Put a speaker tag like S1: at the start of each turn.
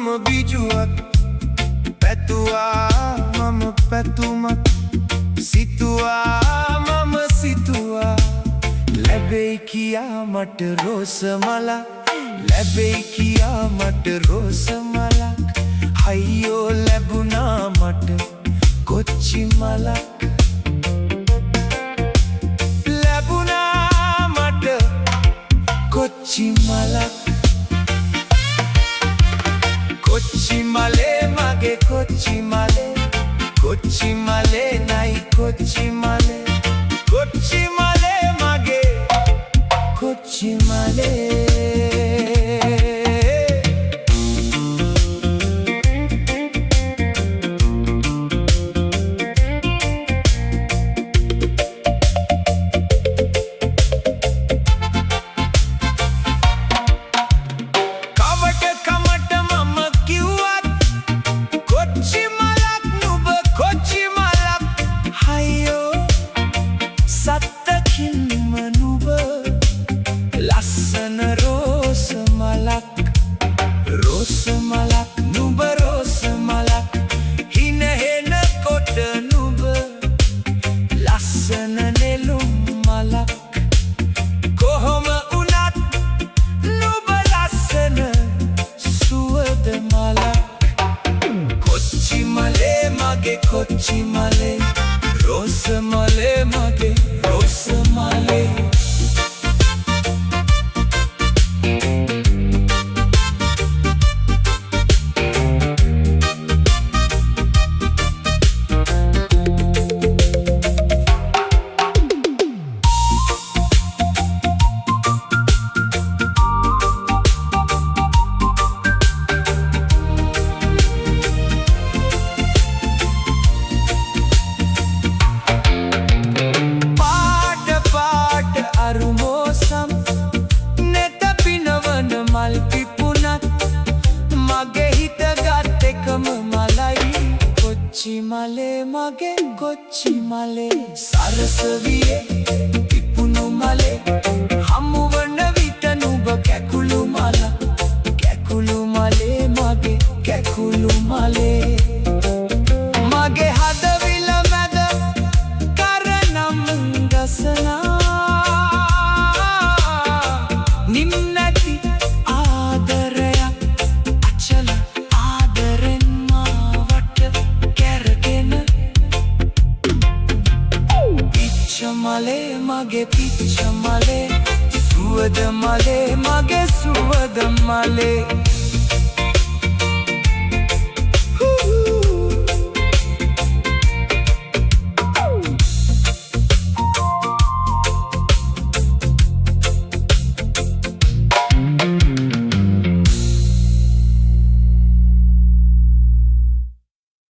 S1: මම බිජුවක් පැතුවා මම පැතුමක් සිතුවා මම සිතුවා ලැබෙයි කියා මට රෝස මලක් ලැබෙයි කියා මට රෝස මලක් අයියෝ ලැබුණා මට කොච්චි මලක් ලැබුණා මට කොච්චි මලක් කොච්චි මලේ මගේ කොච්චි මලේ කොච්චි මලේ නයි කොච්චි මලේ කොච්චි මලේ මගේ කොච්චි මලේ රෝස මලක් නුඹ රෝස මලක් හින හෙන කොට නුඹ ලස්සන නෙළුම් මලක් කොහොම වුණත් නුඹ ලස්සන සුවඳ මලක් කොච්චි මලේ මගේ කොච්චි මලේ රෝස මලේ මගේ රෝස මලේ මල් පිපුණත් මගේ හිත ගත් එකම මලයි කොච්චි මලේ මගේ කොච්චි මලේ සරසවියේ පිපුණු මලේ හමුවන විට නුඹ කැකුළු මලේ මගේ කැකුළු මලේ මගේ හදවිල මැද කරනම් ගසනා නිම්නැති මලේ මගේ පිච්ච මලේ සුවඳ මලේ මගේ සුවඳ මලේ